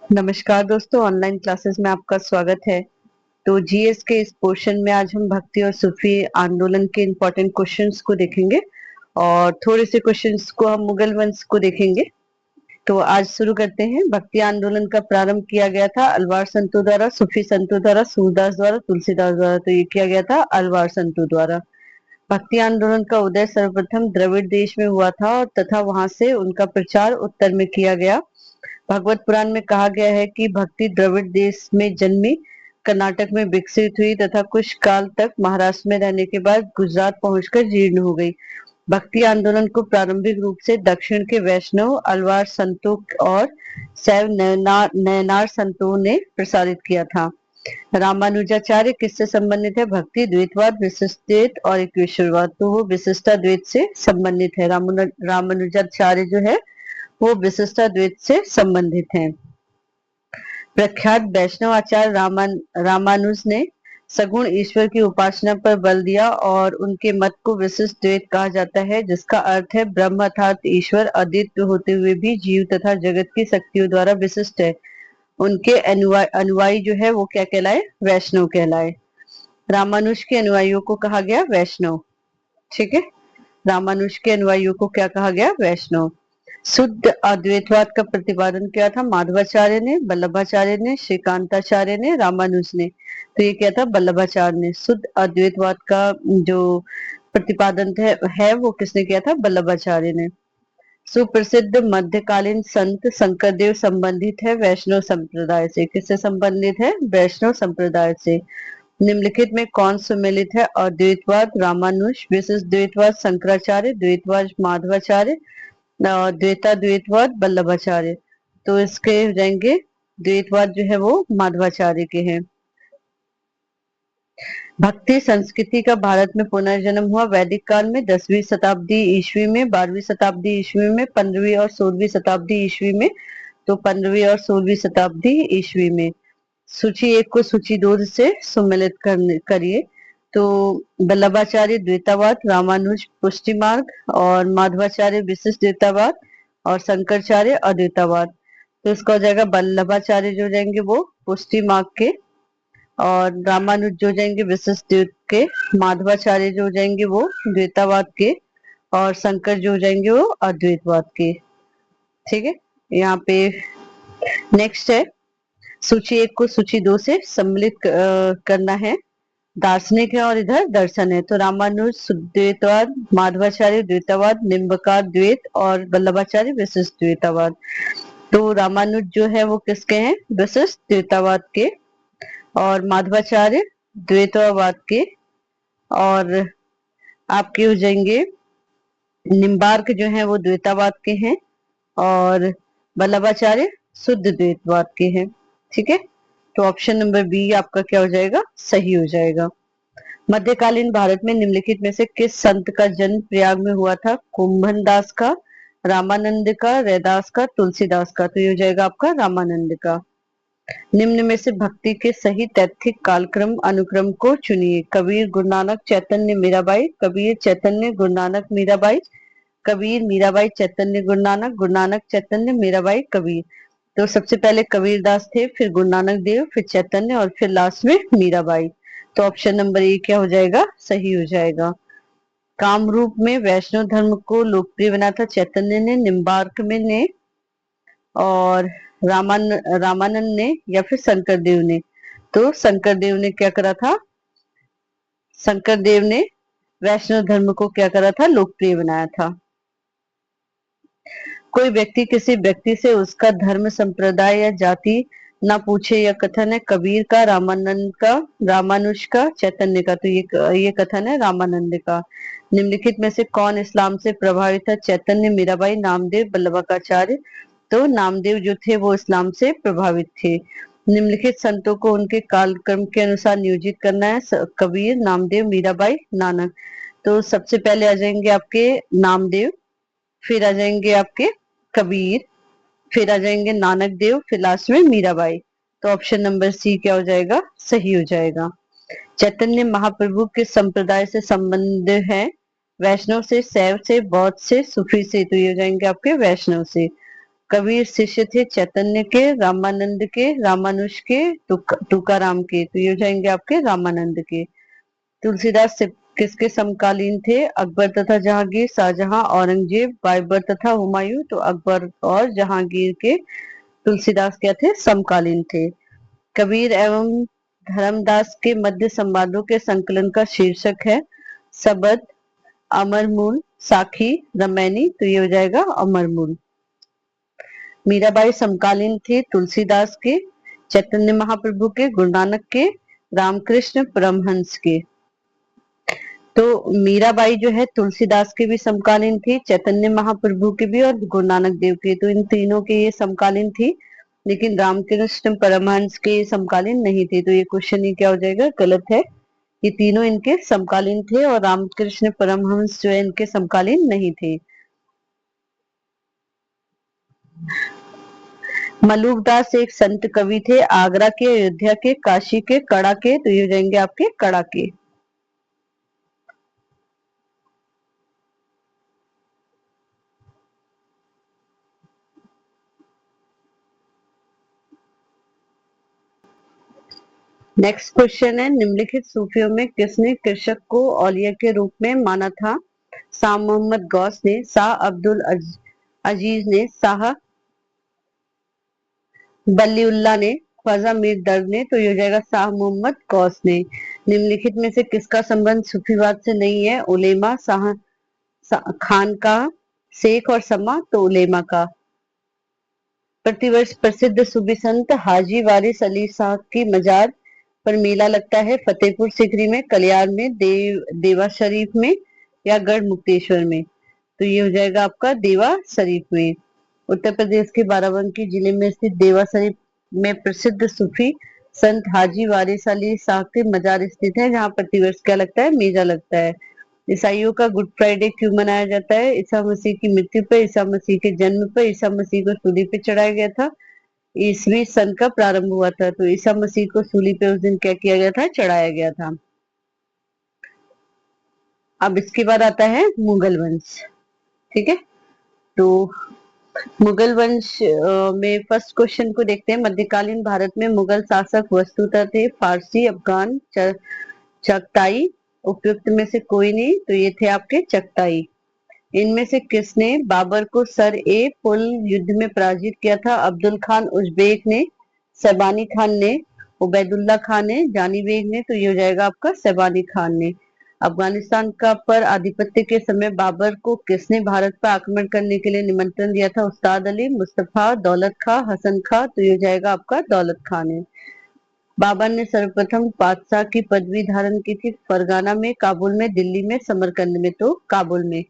नमस्कार दोस्तों, online classes में आपका स्वागत है। तो जीएस के इस पोर्शन में आज हम भक्ति और सूफी आंदोलन के इम्पोर्टेंट क्वेश्चंस को देखेंगे और थोड़े से क्वेश्चंस को हम मुगल वंश को देखेंगे। तो आज शुरू करते हैं। भक्ति आंदोलन का प्रारंभ किया गया था अलवार संतों द्वारा, सूफी संतों द्वारा, सूरदास द्वारा, तुलसीदास द्वारा। तो ये किया गया था अलवार संतों द्वारा। भक्ति आंदोलन का उदय सर्वप्रथम द्रविड़ देश में हुआ था और तथा वहां से उनका प्रचार उत्तर में किया गया। भागवत पुराण में कहा गया है कि भक्ति द्रविड़ देश में जन्मी, कर्नाटक में विकसित हुई तथा कुछ काल तक महाराष्ट्र में रहने के बाद गुजरात पहुंचकर जीर्ण हो गई। भक्ति आंदोलन को प्रारंभिक रूप से दक्षिण के वैष्णव अलवार संतों और शैव नयनार संतों ने प्रसारित किया था। रामानुजाचार्य किससे संबंधित है? भक्ति द्वैतवाद, विशिष्टद्वैत और एकेश्वरवाद। तो वो विशिष्टाद्वैत से संबंधित है। रामानुजाचार्य जो है वो विशिष्टाद्वैत से संबंधित हैं। प्रख्यात वैष्णव आचार्य रामानुज ने सगुण ईश्वर की उपासना पर बल दिया और उनके मत को विशिष्ट द्वैत कहा जाता है, जिसका अर्थ है ब्रह्म अर्थात ईश्वर अद्वितीय होते हुए भी जीव तथा जगत की शक्तियों द्वारा विशिष्ट है। उनके अनुयायी जो है वो क्या कहलाए? वैष्णव कहलाए। रामानुज के अनुयायियों को कहा गया वैष्णव। ठीक है, रामानुज के अनुयायियों को क्या कहा गया? वैष्णव। शुद्ध अद्वैतवाद का प्रतिपादन किया था माधवाचार्य ने, वल्लभाचार्य ने, श्रीकांताचार्य ने, रामानुज ने। तो ये क्या था? वल्लभाचार्य ने। शुद्ध अद्वैतवाद का जो प्रतिपादन है वो किसने किया था? वल्लभाचार्य ने। सुप्रसिद्ध मध्यकालीन संत शंकरदेव संबंधित है वैष्णव संप्रदाय से। किससे संबंधित है? वैष्णव संप्रदाय से। निम्नलिखित में कौन सम्मिलित है? अद्वैतवाद रामानुज, विशिष्ट द्वैतवाद शंकराचार्य, द्वैतवाद माधवाचार्य, द्वैतवाद वल्लभाचार्य। तो इसके हो जाएंगे द्वैतवाद जो है वो माधवाचार्य के हैं। भक्ति संस्कृति का भारत में पुनर्जन्म हुआ वैदिक काल में 10वीं शताब्दी ईस्वी में, 12वीं शताब्दी ईस्वी में, 15वीं और 16वीं शताब्दी ईस्वी में। तो 15वीं और 16वीं शताब्दी ईस्वी में। सूची 1 को सूची 2 से सम्मिलित करिए। तो वल्लभाचार्य द्वैतवाद, रामानुज पुष्टि मार्ग और माधवाचार्य विशिष्ट द्वैतवाद और शंकराचार्य अद्वैतवाद। तो इसका हो जाएगा वल्लभाचार्य जो जाएंगे वो पुष्टि मार्ग के, और रामानुज जो जाएंगे विशिष्ट द्वैत के, माधवाचार्य जो जाएंगे वो द्वैतवाद के, और शंकर जो जाएंगे वो अद्वैतवाद के। ठीक है, यहाँ पे नेक्स्ट है सूची 1 को सूची 2 से सम्मिलित करना है। दार्शनिक है और इधर दर्शन है। तो रामानुज द्वैतवाद, माधवाचार्य द्वैतवाद, निम्बकार द्वैत और वल्लभाचार्य विशिष्ट द्वैतवाद। तो रामानुज जो है वो किसके हैं? विशिष्ट द्वैतवाद के, और माधवाचार्य द्वैतवाद के, और आपके हो जाएंगे निम्बार्क जो है वो द्वैतवाद के हैं, और वल्लभाचार्य शुद्ध द्वैतवाद के हैं। ठीक है, तो ऑप्शन नंबर बी आपका क्या हो जाएगा? सही हो जाएगा। मध्यकालीन भारत में निम्नलिखित में से किस संत का जन्म प्रयाग में हुआ था? कुंभन दास का, रामानंद का, रैदास का, तुलसीदास का। तो ये हो जाएगा आपका रामानंद का। निम्न में से भक्ति के सही तैथिक कालक्रम अनुक्रम को चुनिए। कबीर, गुरु नानक, चैतन्य, मीराबाई। कबीर, चैतन्य, गुरु नानक, मीराबाई। कबीर, मीराबाई, चैतन्य, गुरु नानक, चैतन्य, मीराबाई, कबीर। तो सबसे पहले कबीर दास थे, फिर गुरु नानक देव, फिर चैतन्य और फिर लास्ट में मीराबाई। तो ऑप्शन नंबर ए क्या हो जाएगा? सही हो जाएगा। कामरूप में वैष्णव धर्म को लोकप्रिय बना था चैतन्य ने, निम्बार्क में ने, और रामानंद ने, या फिर शंकर देव ने? तो शंकर देव ने क्या करा था? शंकर देव ने वैष्णव धर्म को क्या करा था? लोकप्रिय बनाया था। कोई व्यक्ति किसी व्यक्ति से उसका धर्म, संप्रदाय या जाति ना पूछे, यह कथन है कबीर का, रामानंद का, रामानुज का, चैतन्य का। तो ये कथन है रामानंद का। निम्नलिखित में से कौन इस्लाम से प्रभावित था? चैतन्य, मीराबाई, नामदेव, वल्लभाचार्य। तो नामदेव जो थे वो इस्लाम से प्रभावित थे। निम्नलिखित संतों को उनके कालक्रम के अनुसार नियोजित करना है। कबीर, नामदेव, मीराबाई, नानक। तो सबसे पहले आ जाएंगे आपके नामदेव, फिर आ जाएंगे आपके कबीर, फिर आ जाएंगे नानक देव, फिर लास्ट में मीराबाई। तो ऑप्शन नंबर सी क्या हो जाएगा? सही हो जाएगा। चैतन्य महाप्रभु के संप्रदाय से संबंध है? वैष्णव से, शैव से, बौद्ध से, सूफी से। तो ये हो जाएंगे आपके वैष्णव से। कबीर शिष्य थे चैतन्य के, रामानंद के, रामानुज के, तुकाराम के, तो ये हो जाएंगे आपके रामानंद के। तुलसीदास किसके समकालीन थे? अकबर तथा जहांगीर, शाहजहां, औरंगजेब, बाबर तथा हुमायूं, तो अकबर और जहांगीर के तुलसीदास क्या थे? समकालीन थे। कबीर एवं धर्मदास के मध्य संवादों के संकलन का शीर्षक है सबद, अमरमूल, साखी, रमैनी, तो ये हो जाएगा अमरमूल। मीराबाई समकालीन थी तुलसीदास के, चैतन्य महाप्रभु के, गुरु नानक के, रामकृष्ण परमहंस के। तो मीराबाई जो है तुलसीदास के भी समकालीन थी, चैतन्य महाप्रभु के भी और गुरु नानक देव के, तो इन तीनों के ये समकालीन थी, लेकिन रामकृष्ण परमहंस के समकालीन नहीं थे। तो ये क्वेश्चन ही क्या हो जाएगा? गलत है। ये तीनों इनके समकालीन थे और रामकृष्ण परमहंस जो है इनके समकालीन नहीं थे। मलुकदास एक संत कवि थे, आगरा के, अयोध्या के, काशी के, कड़ा के, तो ये हो जाएंगे आपके कड़ा के। नेक्स्ट क्वेश्चन है, निम्नलिखित सूफियों में किसने कृषक को औलिया के रूप में माना था? शाह मोहम्मद गौस ने, शाह अब्दुल अजीज ने, शाह बल्लीउल्लाह ने, ख्वाजा मीर दर्द ने, तो ये हो जाएगा शाह मोहम्मद गौस ने। निम्नलिखित में से किसका संबंध सूफीवाद से नहीं है? उलेमा, खान का, शेख और समा, तो उलेमा का। प्रतिवर्ष प्रसिद्ध सूफी संत हाजी वारिस अली शाह की मजार पर मेला लगता है फतेहपुर सीकरी में, कलियार में, देवा शरीफ में या गढ़ मुक्तेश्वर में, तो ये हो जाएगा आपका देवा शरीफ में। उत्तर प्रदेश के बाराबंकी जिले में स्थित देवा शरीफ में प्रसिद्ध सूफी संत हाजी वारिस अली शाह के मजार स्थित है, जहाँ प्रतिवर्ष क्या लगता है? मेला लगता है। ईसाइयों का गुड फ्राइडे क्यों मनाया जाता है? ईसा मसीह की मृत्यु पर, ईसा मसीह के जन्म पर, ईसा मसीह को सूली पे चढ़ाया गया था, ईसवी सन का प्रारंभ हुआ था, तो ईसा मसीह को सूली पे उस दिन क्या किया गया था? चढ़ाया गया था। अब इसके बाद आता है मुगल वंश। ठीक है, तो मुगल वंश में फर्स्ट क्वेश्चन को देखते हैं। मध्यकालीन भारत में मुगल शासक वस्तुतः थे फारसी, अफगान, चगताई। उपयुक्त में से कोई नहीं, तो ये थे आपके चगताई। इनमें से किसने बाबर को सर ए पुल युद्ध में पराजित किया था? अब्दुल खान उज़्बेक ने, सैबानी खान ने, उबैदुल्ला खान ने, जानी बेग ने, तो ये हो जाएगा आपका सैबानी खान ने। अफगानिस्तान का पर आधिपत्य के समय बाबर को किसने भारत पर आक्रमण करने के लिए निमंत्रण दिया था? उस्ताद अली, मुस्तफा, दौलत खां, हसन खां, तो ये हो जाएगा आपका दौलत खान है। बाबर ने सर्वप्रथम बादशाह की पदवी धारण की थी फरगाना में, काबुल में, दिल्ली में, समरकंद में, तो काबुल में।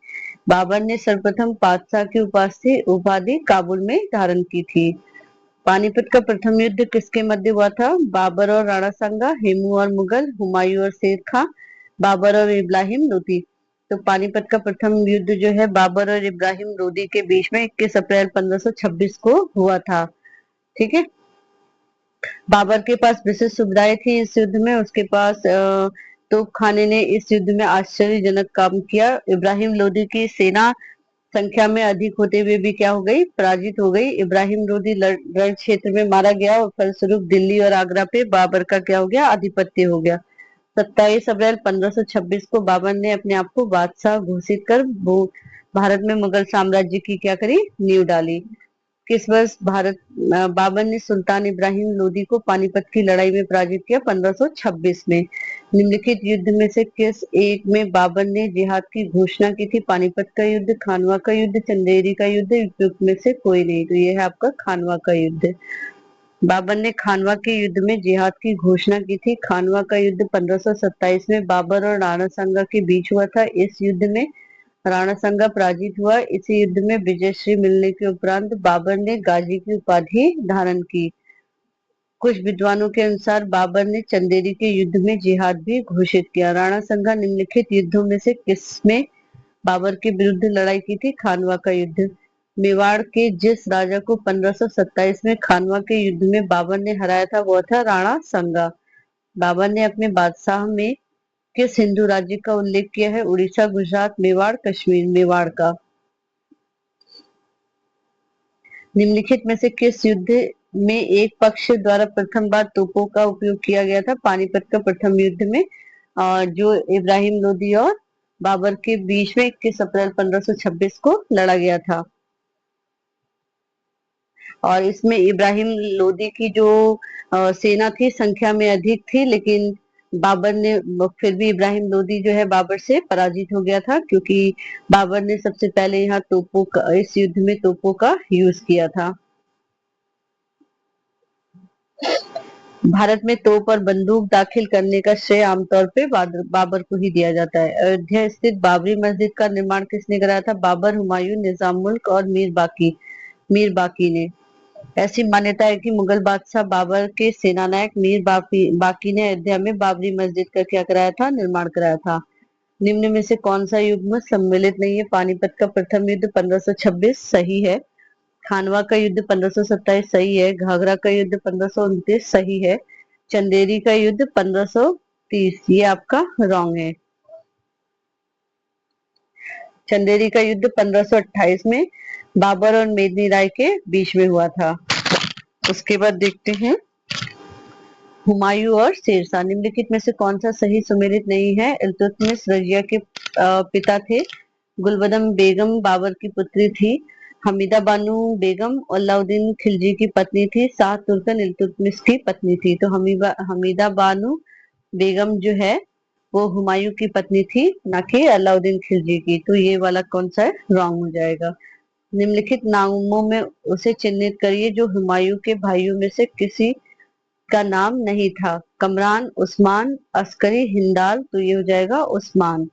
बाबर ने सर्वप्रथम बादशाह की उपाधि काबुल में धारण की थी। पानीपत का प्रथम युद्ध किसके मध्य हुआ था? बाबर और राणा सांगा, हेमू और मुगल, हुमायूं और शेर खां, बाबर और इब्राहिम लोदी। तो पानीपत का प्रथम युद्ध जो है बाबर और इब्राहिम लोदी के बीच में 21 अप्रैल 1526 को हुआ था। ठीक है, बाबर के पास विशेष सुविधाएं थी इस युद्ध में। उसके पास तोपखाने ने इस युद्ध में आश्चर्यजनक काम किया। इब्राहिम लोदी की सेना संख्या में अधिक होते हुए भी क्या हो गई? पराजित हो गई। इब्राहिम लोदी रण क्षेत्र में मारा गया और फलस्वरूप दिल्ली और आगरा पे बाबर का क्या हो गया? आधिपत्य हो गया। 27 अप्रैल 1526 को बाबर ने अपने आप को बादशाह घोषित कर भारत में मुगल साम्राज्य की क्या करी? नींव डाली। किस वर्ष बाबर ने सुल्तान इब्राहिम लोदी को पानीपत की लड़ाई में पराजित किया? 1526 में। निम्नलिखित युद्ध में से किस एक में बाबर ने जिहाद की घोषणा की थी? पानीपत का युद्ध, खानवा का युद्ध, चंदेरी का युद्ध, उपयुक्त में से कोई नहीं, तो ये है आपका खानवा का युद्ध। बाबर ने खानवा के युद्ध में जिहाद की घोषणा की थी। खानवा का युद्ध 1527 में बाबर और राणा सांगा के बीच हुआ था। इस युद्ध में राणा सांगा पराजित हुआ। इसी युद्ध में विजयश्री मिलने के उपरांत बाबर ने गाजी की उपाधि धारण की। कुछ विद्वानों के अनुसार बाबर ने चंदेरी के युद्ध में जिहाद भी घोषित किया। राणा सांगा निम्नलिखित युद्धों में से किसमें बाबर के विरुद्ध लड़ाई की थी? खानवा का युद्ध। मेवाड़ के जिस राजा को 1527 में खानवा के युद्ध में बाबर ने हराया था वह था राणा सांगा। बाबर ने अपने बादशाह में किस हिंदू राज्य का उल्लेख किया है? उड़ीसा, गुजरात, मेवाड़, कश्मीर। मेवाड़ का। निम्नलिखित में से किस युद्ध में एक पक्ष द्वारा प्रथम बार तोपों का उपयोग किया गया था? पानीपत का प्रथम युद्ध में जो इब्राहिम लोदी और बाबर के बीच में 21 अप्रैल 1526 को लड़ा गया था। और इसमें इब्राहिम लोदी की जो सेना थी संख्या में अधिक थी, लेकिन बाबर ने फिर भी इब्राहिम लोदी जो है बाबर से पराजित हो गया था, क्योंकि बाबर ने सबसे पहले यहाँ तोपों का, इस युद्ध में तोपों का यूज किया था। भारत में तोप और बंदूक दाखिल करने का श्रेय आमतौर पे बाबर को ही दिया जाता है। अयोध्या स्थित बाबरी मस्जिद का निर्माण किसने कराया था? बाबर, हुमायूं, निजाम मुल्क और मीर बाकी ने। ऐसी मान्यता है कि मुगल बादशाह बाबर के सेनानायक बाकी ने अयोध्या में बाबरी मस्जिद का क्या कराया था? निर्माण कराया था। निम्न में से कौन सा युग्म सम्मिलित नहीं है? पानीपत का प्रथम युद्ध 1526 सही है। खानवा का युद्ध 1527 सही है। घाघरा का युद्ध 1529 सही है। चंदेरी का युद्ध 1530 ये आपका रॉन्ग है। चंदेरी का युद्ध 1528 में बाबर और मेदिनी राय के बीच में हुआ था। उसके बाद देखते हैं हुमायूं और शेरशाह। निम्नलिखित में से कौन सा सही सुमेलित नहीं है? इल्तुतमिश रजिया के पिता थे। गुलबदम बेगम बाबर की पुत्री थी। हमीदा बानो बेगम अलाउद्दीन खिलजी की पत्नी थी। शाह तुर्कन इल्तुतमिश की पत्नी थी। तो हमीदा बानो बेगम जो है वो हुमायूं की पत्नी थी, ना कि अलाउद्दीन खिलजी की। तो ये वाला कौन सा है? रॉन्ग हो जाएगा। निम्नलिखित नामों में उसे चिन्हित करिए जो हुमायूं के भाइयों में से किसी का नाम नहीं था। कमरान, उस्मान, अस्करी, हिंदाल। तो ये हो जाएगा उस्मान।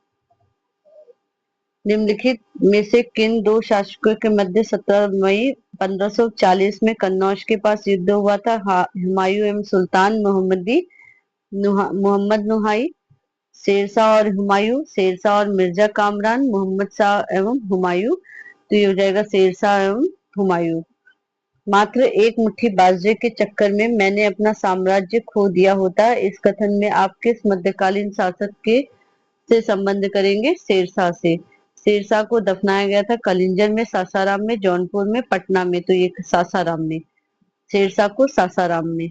निम्नलिखित में से किन दो शासकों के मध्य 17 मई 1540 में कन्नौज के पास युद्ध हुआ था? हुमायूं एवं सुल्तान मोहम्मद नुहाई। शेरशाह और हुमायूं, शेरशाह और मिर्जा कामरान, मोहम्मद शाह एवं हुमायूं। तो ये हो जाएगा शेरशाह एवं हुमायूं। मात्र एक मुट्ठी बाजरे के चक्कर में मैंने अपना साम्राज्य खो दिया होता। इस कथन में आप किस मध्यकालीन शासक के से संबंध करेंगे? शेरशाह से। शेरशाह को दफनाया गया था कलिंजर में, सासाराम में, जौनपुर में, पटना में। तो ये सासाराम में, शेरशाह को सासाराम में।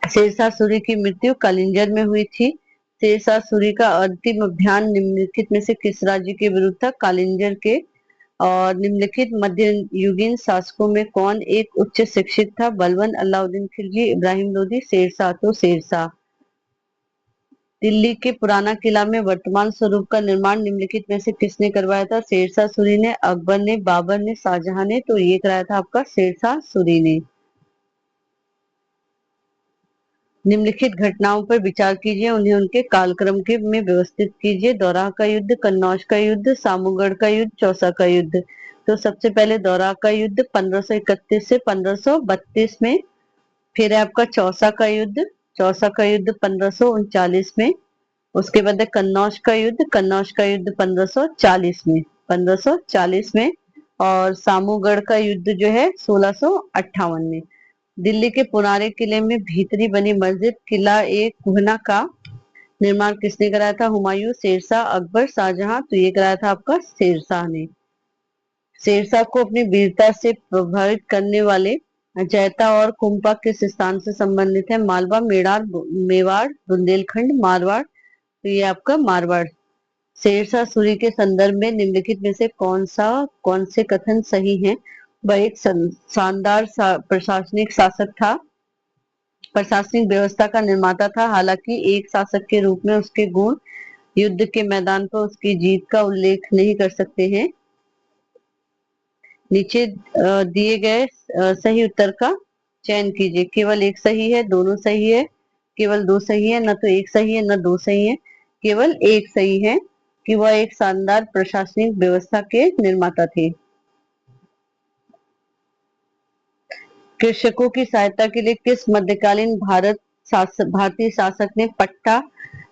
शेरशाह सूरी की मृत्यु कलिंजर में हुई थी। शेरशाह सूरी का अंतिम अभियान निम्नलिखित में से किस राज्य के विरुद्ध था? कलिंजर के। और निम्नलिखित मध्ययुगीन शासकों में कौन एक उच्च शिक्षित था? बलबन, अलाउद्दीन खिलजी, इब्राहिम लोदी, शेरशाह। तो शेरशाह। दिल्ली के पुराना किला में वर्तमान स्वरूप का निर्माण निम्नलिखित में से किसने करवाया था? शेरशाह सूरी ने, अकबर ने, बाबर ने, शाहजहां ने। तो ये कराया था आपका शेरशाह सूरी ने। निम्नलिखित घटनाओं पर विचार कीजिए, उन्हें उनके कालक्रम के में व्यवस्थित कीजिए। दौराह का युद्ध, कन्नौज का युद्ध, सामूगढ़ का युद्ध, चौसा का युद्ध। तो सबसे पहले दौराह का युद्ध 1531 से 1532 में। फिर है आपका चौसा का युद्ध, चौसा का युद्ध 1539 में। उसके बाद है कन्नौज का युद्ध, कन्नौज का युद्ध 1540 में, 1540 में। और सामूगढ़ का युद्ध जो है 1658 में। दिल्ली के पुराने किले में भीतरी बनी मस्जिद किला ए कुहना का निर्माण किसने कराया था? हुमायूं, शेरशाह, अकबर, शाहजहां। तो ये कराया था आपका शेरशाह ने। शेरशाह को अपनी वीरता से प्रभावित करने वाले जैता और कुंपा किस स्थान से संबंधित है? मालवा, मेवाड़, बुंदेलखंड, मारवाड़। तो ये आपका मारवाड़। शेरशाह सूरी के संदर्भ में निम्नलिखित में से कौन से कथन सही हैं? वह एक शानदार प्रशासनिक शासक था, प्रशासनिक व्यवस्था का निर्माता था। हालांकि एक शासक के रूप में उसके गुण युद्ध के मैदान पर उसकी जीत का उल्लेख नहीं कर सकते हैं। नीचे दिए गए सही उत्तर का चयन कीजिए। केवल एक सही है, दोनों सही है, केवल दो सही है, न तो एक सही है न दो सही है। केवल एक सही है कि वह एक शानदार प्रशासनिक व्यवस्था के निर्माता थे। कृषकों की सहायता के लिए किस मध्यकालीन भारतीय शासक ने पट्टा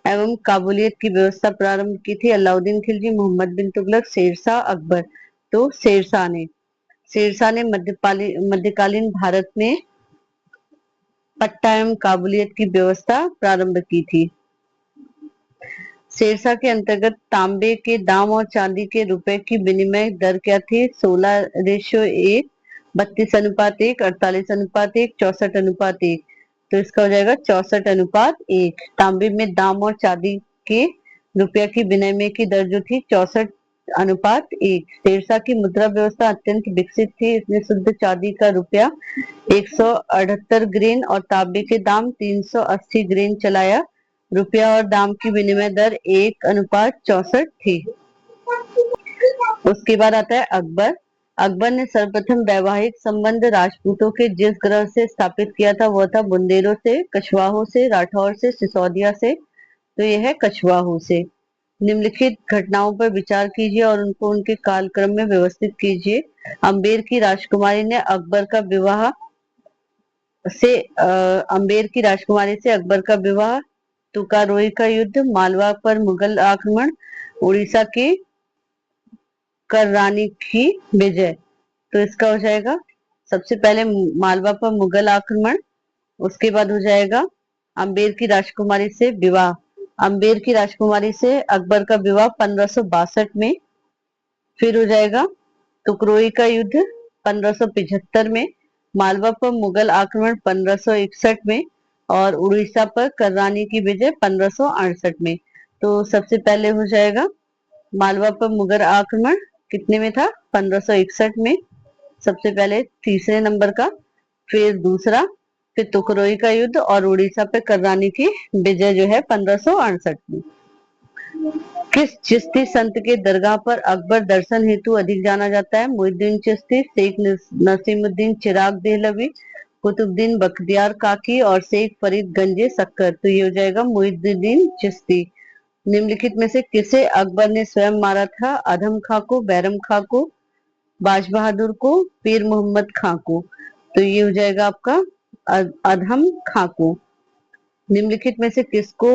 एवं काबूलियत की व्यवस्था प्रारंभ की थी? अलाउद्दीन खिलजी, मोहम्मद बिन तुगलक, शेरशाह, अकबर। तो शेरशाह ने मध्यकालीन भारत में पट्टा एवं काबूलियत की व्यवस्था प्रारंभ की थी। शेरशाह के अंतर्गत तांबे के दाम और चांदी के रुपए की विनिमय दर क्या थी? 16:1, 32:1, 48:1, 64:1। तो इसका हो जाएगा 64:1। तांबे में दाम और चांदी के रुपया की विनिमय की दर जो थी 64:1। शेरशाह की मुद्रा व्यवस्था अत्यंत विकसित थी। इसने शुद्ध चांदी का रुपया 178 ग्रेन और तांबे के दाम 380 ग्रेन चलाया। रुपया और दाम की विनिमय दर 1:64 थी। उसके बाद आता है अकबर। अकबर ने सर्वप्रथम वैवाहिक संबंध राजपूतों के जिस ग्रह से स्थापित किया था वह था बुंदेलों से, कछवाहों से, राठौर से, सिसोदिया से। तो यह है कछवाहों से। निम्नलिखित घटनाओं पर विचार कीजिए और उनको उनके कालक्रम में व्यवस्थित कीजिए। अम्बेर की राजकुमारी ने अकबर का विवाह से अम्बेर की राजकुमारी से अकबर का विवाह, तुकारोई का युद्ध, मालवा पर मुगल आक्रमण, उड़ीसा की कररानी की विजय। तो इसका हो जाएगा सबसे पहले मालवा पर मुगल आक्रमण, उसके बाद हो जाएगा अम्बेर की राजकुमारी से विवाह। अम्बेर की राजकुमारी से अकबर का विवाह 1562 में। फिर हो जाएगा तुकरोई का युद्ध 1575 में, मालवा पर मुगल आक्रमण 1561 में और उड़ीसा पर कररानी की विजय 1568 में। तो सबसे पहले हो जाएगा मालवा पर मुगल आक्रमण कितने में था? 1561 में, सबसे पहले तीसरे नंबर का। फिर दूसरा, फिर तुकरोई का युद्ध और उड़ीसा पे कररानी की विजय जो है 1568 में। किस चिश्ती संत के दरगाह पर अकबर दर्शन हेतु अधिक जाना जाता है? मुहिद्दीन चिश्ती, शेख नसीमुद्दीन चिराग देहलवी, कुतुबुद्दीन बख्तियार काकी और शेख फरीद गंजे सक्कर। तो ये हो जाएगा मुहिद्दीन चिश्ती। निम्नलिखित में से किसे अकबर ने स्वयं मारा था? अधम खां को, बैरम खां को, बाज बहादुर को, पीर मोहम्मद खां को। तो ये हो जाएगा आपका अधम खां को। निम्नलिखित में से किसको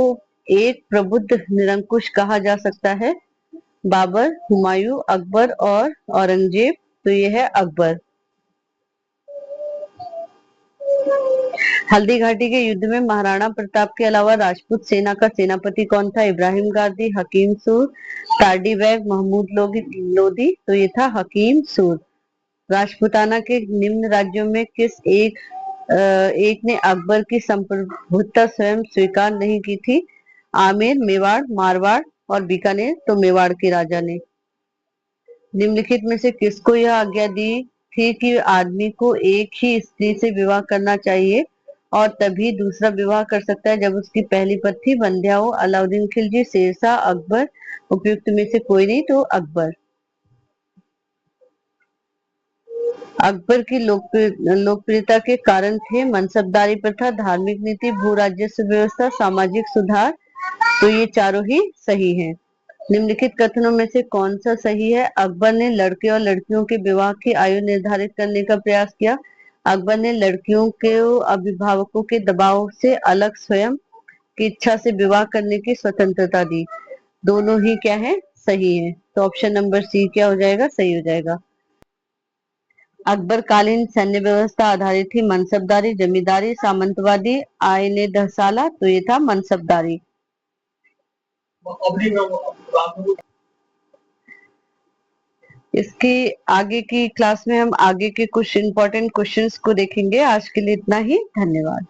एक प्रबुद्ध निरंकुश कहा जा सकता है? बाबर, हुमायूं, अकबर और औरंगजेब। तो ये है अकबर। हल्दी घाटी के युद्ध में महाराणा प्रताप के अलावा राजपूत सेना का सेनापति कौन था? इब्राहिम गाजी, हकीम सूर, टार्डी बैग, महमूद लोधी। तो ये था हकीम सूर। राजपूताना के निम्न राज्यों में किस एक ने अकबर की संप्रभुता स्वयं स्वीकार नहीं की थी? आमेर, मेवाड़, मारवाड़ और बीकानेर। तो मेवाड़ के राजा ने। निम्नलिखित में से किसको यह आज्ञा दी थी कि आदमी को एक ही स्त्री से विवाह करना चाहिए और तभी दूसरा विवाह कर सकता है जब उसकी पहली पत्नी बंध्या हो? अलाउद्दीन खिलजी, शेरशाह, अकबर। उपयुक्त में से कोई नहीं, तो अकबर। अकबर की लोकप्रियता के कारण थे मनसबदारी प्रथा, धार्मिक नीति, भू राजस्व व्यवस्था, सामाजिक सुधार। तो ये चारों ही सही हैं। निम्नलिखित कथनों में से कौन सा सही है? अकबर ने लड़के और लड़कियों के विवाह की आयु निर्धारित करने का प्रयास किया। अकबर ने लड़कियों के अभिभावकों के दबाव से अलग स्वयं की इच्छा से विवाह करने की स्वतंत्रता दी। दोनों ही क्या है? सही है। तो ऑप्शन नंबर सी क्या हो जाएगा? सही हो जाएगा। अकबर कालीन सैन्य व्यवस्था आधारित थी मनसबदारी, जमींदारी, सामंतवादी, आयने दहसाला। तो ये था मनसबदारी। इसकी आगे की क्लास में हम आगे के कुछ इंपॉर्टेंट क्वेश्चंस को देखेंगे। आज के लिए इतना ही। धन्यवाद।